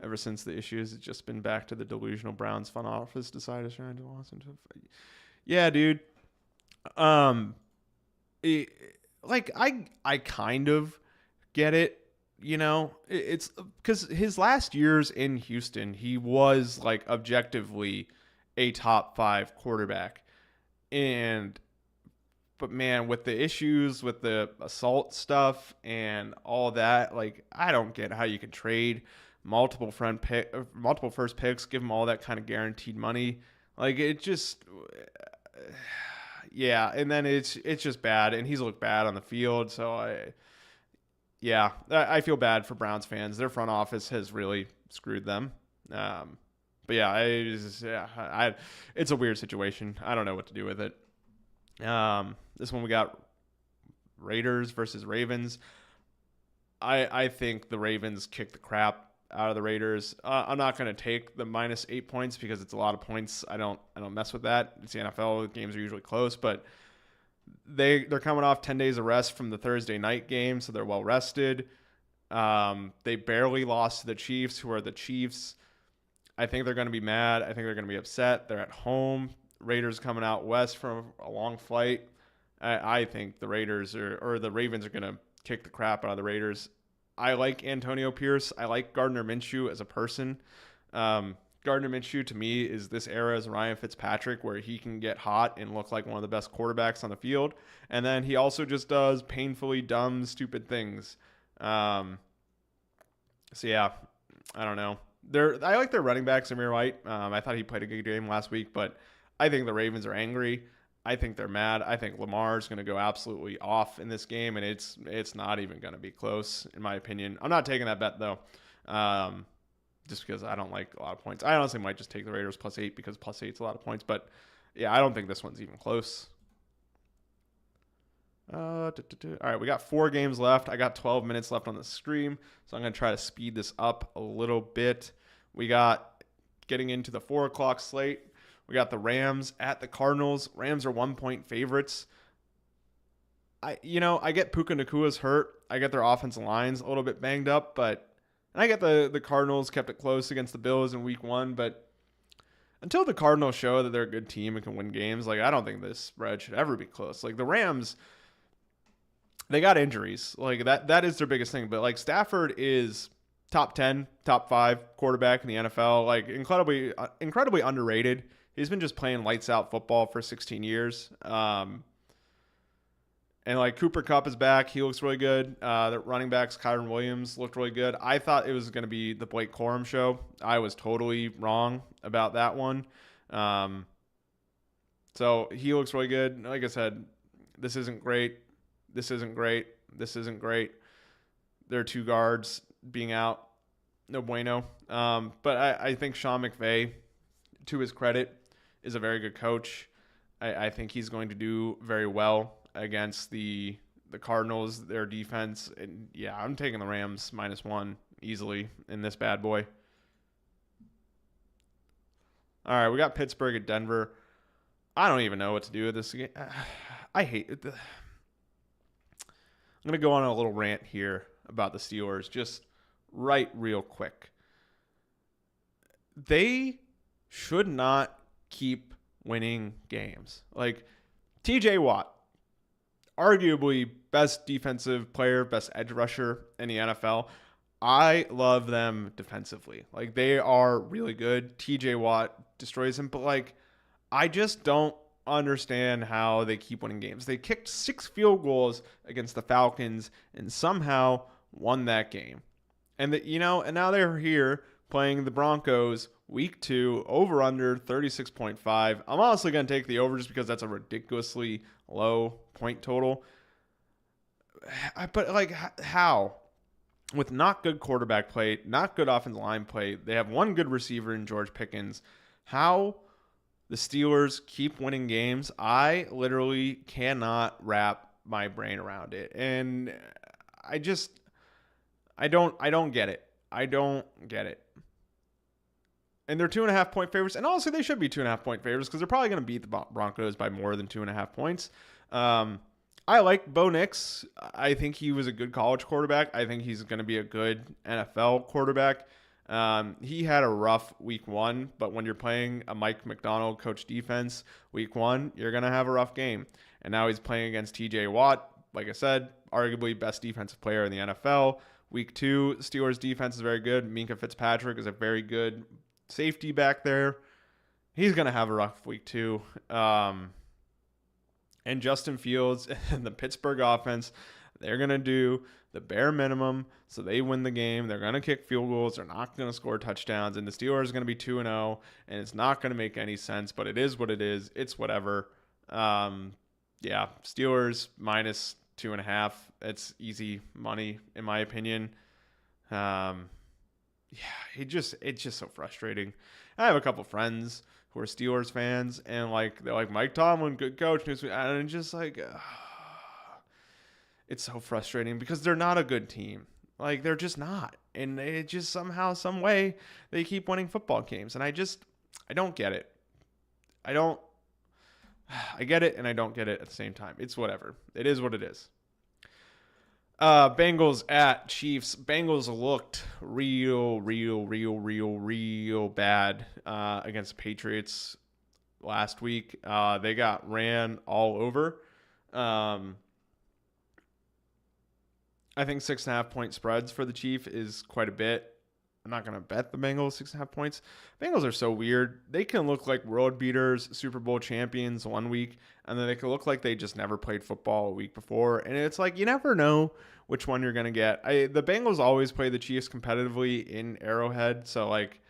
Ever since the issues, it's just been back to the delusional Browns front office decided trying to Watson. Yeah, dude. I kind of get it. It's because his last years in Houston, he was like objectively a top 5 quarterback, but man, with the issues with the assault stuff and all that, like I don't get how you can trade multiple first picks, give him all that kind of guaranteed money. Like it just, yeah. And then it's just bad, and he's looked bad on the field. So I feel bad for Browns fans. Their front office has really screwed them. But yeah, it's a weird situation. I don't know what to do with it. This one we got Raiders versus Ravens. I think the Ravens kick the crap out of the Raiders. I'm not going to take the -8 points because it's a lot of points. I don't mess with that. It's the NFL. Games are usually close, but they're coming off 10 days of rest from the Thursday night game, so they're well rested. They barely lost to the Chiefs, who are the Chiefs. I think they're going to be mad. I think they're going to be upset. They're at home. Raiders coming out west from a long flight. I think the Raiders or the Ravens are going to kick the crap out of the Raiders. I like Antonio Pierce. I like Gardner Minshew as a person. Gardner Minshew to me is this era's Ryan Fitzpatrick, where he can get hot and look like one of the best quarterbacks on the field, and then he also just does painfully dumb, stupid things. So yeah, I don't know. I like their running back, Samir White. I thought he played a good game last week, but I think the Ravens are angry. I think they're mad. I think Lamar's going to go absolutely off in this game, and it's not even going to be close, in my opinion. I'm not taking that bet, though, just because I don't like a lot of points. I honestly might just take the Raiders +8 because +8's a lot of points, but yeah, I don't think this one's even close. All right, we got 4 games left. I got 12 minutes left on the stream, so I'm going to try to speed this up a little bit. We got, getting into the 4 o'clock slate, we got the Rams at the Cardinals. Rams are 1-point favorites. I get Puka Nakua's hurt. I get their offensive lines a little bit banged up, and I get the Cardinals kept it close against the Bills in week 1, but until the Cardinals show that they're a good team and can win games, I don't think this spread should ever be close. The Rams, they got injuries. That is their biggest thing. But Stafford is top 10, top 5 quarterback in the NFL. Incredibly underrated. He's been just playing lights out football for 16 years. And Cooper Kupp is back. He looks really good. The running backs, Kyron Williams, looked really good. I thought it was going to be the Blake Corum show. I was totally wrong about that one. So he looks really good. Like I said, this isn't great. This isn't great. This isn't great. There are 2 guards being out. No bueno. But I think Sean McVay, to his credit, is a very good coach. I think he's going to do very well against the Cardinals, their defense. And yeah, I'm taking the Rams -1 easily in this bad boy. All right, we got Pittsburgh at Denver. I don't even know what to do with this game. I hate it. I'm going to go on a little rant here about the Steelers, just real quick. They should not keep winning games. TJ Watt, arguably best defensive player, best edge rusher in the NFL. I love them defensively. They are really good. TJ Watt destroys him, but I just don't understand how they keep winning games. They kicked 6 field goals against the Falcons and somehow won that game. And and now they're here playing the Broncos week 2, over under 36.5. I'm honestly going to take the over just because that's a ridiculously low point total. But how? With not good quarterback play, not good offensive line play, they have one good receiver in George Pickens. How the Steelers keep winning games, I literally cannot wrap my brain around it. And I don't get it. I don't get it. And they're 2.5-point favorites. And honestly, they should be 2.5-point favorites because they're probably going to beat the Broncos by more than 2.5 points. I like Bo Nix. I think he was a good college quarterback. I think he's going to be a good NFL quarterback. He had a rough week 1, but when you're playing a Mike McDonald coach defense week 1, you're going to have a rough game. And now he's playing against TJ Watt. Like I said, arguably best defensive player in the NFL. Week 2, Steelers defense is very good. Minkah Fitzpatrick is a very good safety back there. He's going to have a rough week 2. And Justin Fields and the Pittsburgh offense, they're going to do the bare minimum so they win the game. They're going to kick field goals. They're not going to score touchdowns. And the Steelers are going to be 2-0, and it's not going to make any sense, but it is what it is. It's whatever. Yeah, Steelers -2.5. It's easy money, in my opinion. Yeah, it's just so frustrating. I have a couple friends who are Steelers fans, and they're like, Mike Tomlin, good coach, and it's just it's so frustrating because they're not a good team. They're just not, and it just somehow, some way, they keep winning football games, and I don't get it. I get it, and I don't get it at the same time. It's whatever. It is what it is. Bengals at Chiefs. Bengals looked real bad against the Patriots last week. They got ran all over. I think 6.5-point spreads for the Chief is quite a bit. I'm not going to bet the Bengals 6.5 points. Bengals are so weird. They can look like world beaters, Super Bowl champions one week, and then they can look like they just never played football a week before. And it's like you never know which one you're going to get. The Bengals always play the Chiefs competitively in Arrowhead, so like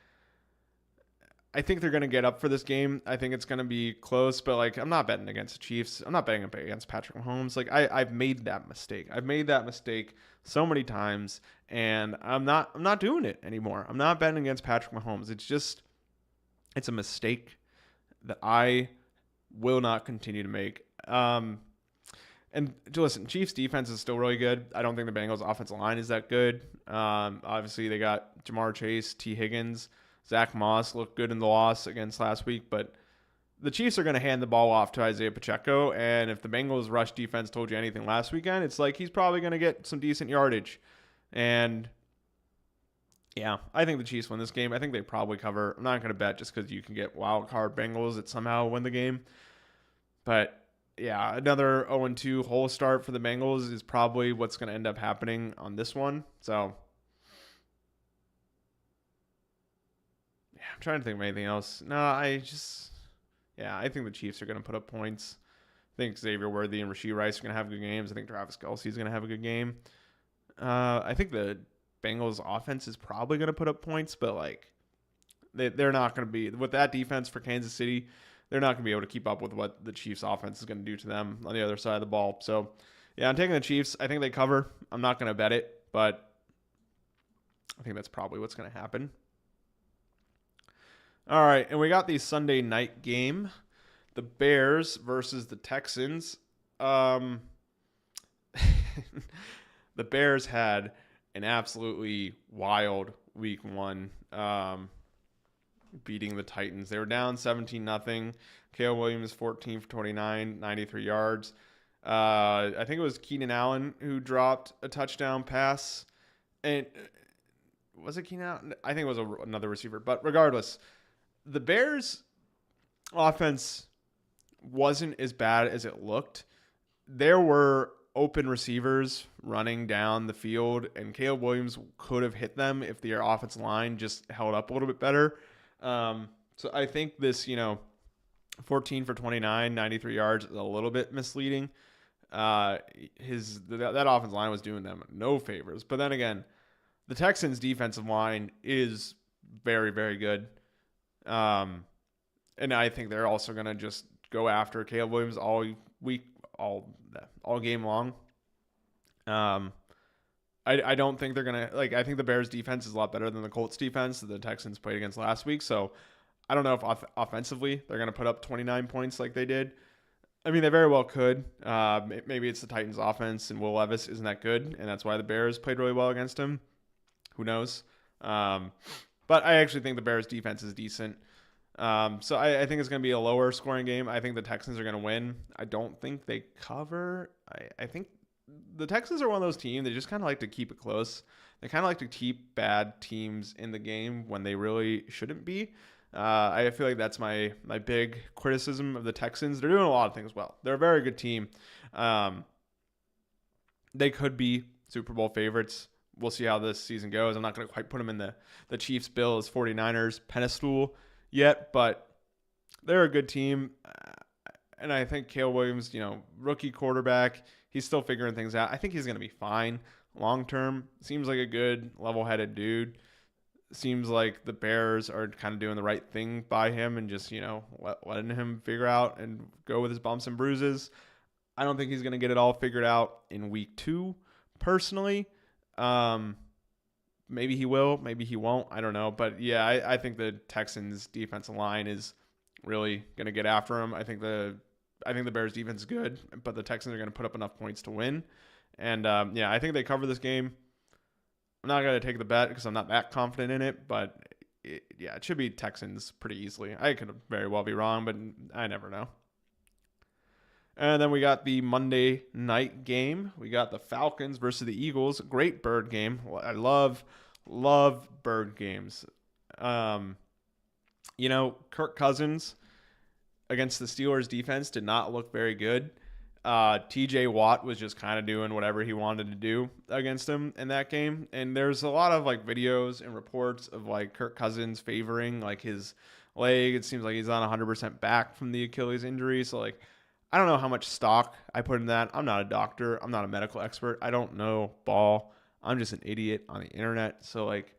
I think they're going to get up for this game. I think it's going to be close, but like I'm not betting against the Chiefs. I'm not betting against Patrick Mahomes. Like I've made that mistake. I've made that mistake so many times, and I'm not doing it anymore. I'm not betting against Patrick Mahomes. It's a mistake that I will not continue to make. And listen, Chiefs defense is still really good. I don't think the Bengals offensive line is that good. Obviously they got Jamar Chase, T. Higgins. Zach Moss looked good in the loss against last week, but the Chiefs are going to hand the ball off to Isaiah Pacheco, and if the Bengals rush defense told you anything last weekend, it's like he's probably going to get some decent yardage. And yeah, I think the Chiefs win this game. I think they probably cover. I'm not going to bet just because you can get wild card Bengals that somehow win the game. But yeah, another 0-2 whole start for the Bengals is probably what's going to end up happening on this one. So I'm trying to think of anything else. No, I think the Chiefs are going to put up points. I think Xavier Worthy and Rashee Rice are going to have good games. I think Travis Kelce is going to have a good game. I think the Bengals offense is probably going to put up points, but like they're not going to be with that defense for Kansas City. They're not going to be able to keep up with what the Chiefs offense is going to do to them on the other side of the ball. So yeah, I'm taking the Chiefs. I think they cover. I'm not going to bet it, but I think that's probably what's going to happen. All right, and we got the Sunday night game, the Bears versus the Texans. The Bears had an absolutely wild week one, beating the Titans. They were down 17-0. Caleb Williams, 14 for 29, 93 yards. I think it was Keenan Allen who dropped a touchdown pass. And was it Keenan Allen? I think it was another receiver. But regardless, the Bears' offense wasn't as bad as it looked. There were open receivers running down the field, and Caleb Williams could have hit them if their offensive line just held up a little bit better. So I think this, 14 for 29, 93 yards is a little bit misleading. That offensive line was doing them no favors. But then again, the Texans' defensive line is very, very good. And I think they're also going to just go after Caleb Williams all week, all game long. I don't think they're going to, I think the Bears defense is a lot better than the Colts defense that the Texans played against last week. So I don't know if offensively they're going to put up 29 points like they did. I mean, they very well could. Maybe it's the Titans offense and Will Levis isn't that good, and that's why the Bears played really well against him. Who knows? But I actually think the Bears defense is decent. So I think it's going to be a lower scoring game. I think the Texans are going to win. I don't think they cover. I think the Texans are one of those teams. They just kind of like to keep it close. They kind of like to keep bad teams in the game when they really shouldn't be. I feel like that's my big criticism of the Texans. They're doing a lot of things well. They're a very good team. They could be Super Bowl favorites. We'll see how this season goes. I'm not going to quite put them in the Chiefs, Bills, 49ers pedestal yet, but they're a good team. And I think Caleb Williams, rookie quarterback, he's still figuring things out. I think he's going to be fine long term. Seems like a good, level-headed dude. Seems like the Bears are kind of doing the right thing by him and just, letting him figure out and go with his bumps and bruises. I don't think he's going to get it all figured out in week 2, personally. Maybe he will, maybe he won't. I don't know. But yeah, I think the Texans defensive line is really going to get after him. I think the Bears defense is good, but the Texans are going to put up enough points to win. And I think they cover this game. I'm not going to take the bet because I'm not that confident in it, but it should be Texans pretty easily. I could very well be wrong, but I never know. And then we got the Monday night game. We got the Falcons versus the Eagles. Great bird game. I love bird games. Kirk Cousins against the Steelers defense did not look very good. TJ Watt was just kind of doing whatever he wanted to do against him in that game. And there's a lot of like videos and reports of like Kirk Cousins favoring like his leg. It seems like he's on 100% back from the Achilles injury. So like, I don't know how much stock I put in that. I'm not a doctor. I'm not a medical expert. I don't know ball. I'm just an idiot on the internet. So like,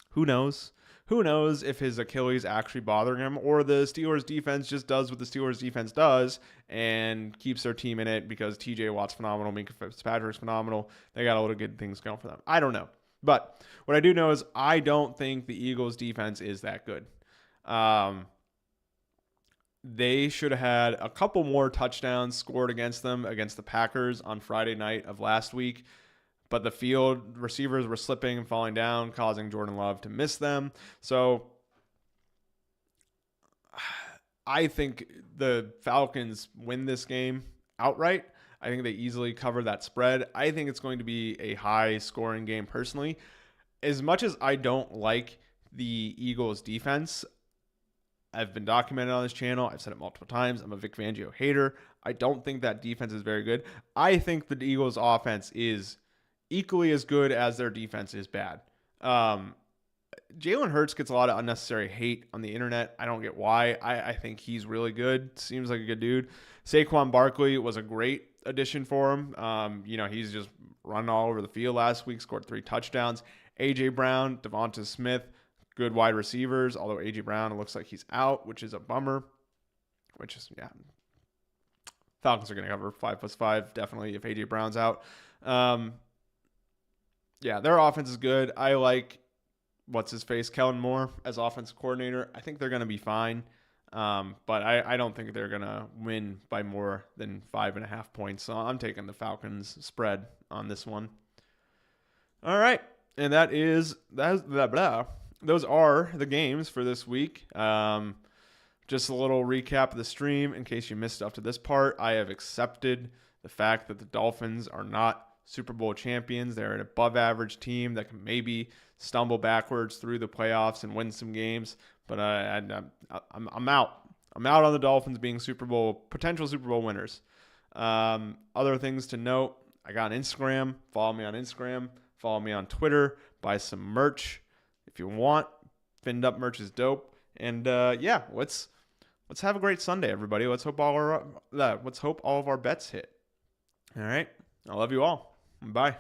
who knows? Who knows if his Achilles actually bothering him, or the Steelers defense just does what the Steelers defense does and keeps their team in it because TJ Watt's phenomenal, Minka Fitzpatrick's phenomenal. They got a lot of good things going for them. I don't know. But what I do know is I don't think the Eagles defense is that good. They should have had a couple more touchdowns scored against them against the Packers on Friday night of last week. But the field receivers were slipping and falling down, causing Jordan Love to miss them. So I think the Falcons win this game outright. I think they easily cover that spread. I think it's going to be a high-scoring game personally. As much as I don't like the Eagles' defense, I've been documented on this channel. I've said it multiple times. I'm a Vic Fangio hater. I don't think that defense is very good. I think the Eagles' offense is equally as good as their defense is bad. Jalen Hurts gets a lot of unnecessary hate on the internet. I don't get why. I think he's really good. Seems like a good dude. Saquon Barkley was a great addition for him. He's just running all over the field last week, scored 3 touchdowns. A.J. Brown, Devonta Smith, good wide receivers, although A.J. Brown, it looks like he's out, which is a bummer. Falcons are going to cover 5+5, definitely, if A.J. Brown's out. Their offense is good. I like Kellen Moore as offensive coordinator. I think they're going to be fine, but I don't think they're going to win by more than 5.5 points. So I'm taking the Falcons spread on this one. All right, and those are the games for this week. Just a little recap of the stream in case you missed up to this part. I have accepted the fact that the Dolphins are not Super Bowl champions. They're an above-average team that can maybe stumble backwards through the playoffs and win some games. But I'm out. I'm out on the Dolphins being potential Super Bowl winners. Other things to note: I got an Instagram. Follow me on Instagram. Follow me on Twitter. Buy some merch if you want. Finned Up merch is dope. And let's have a great Sunday, everybody. Let's hope all of our bets hit. All right. I love you all. Bye.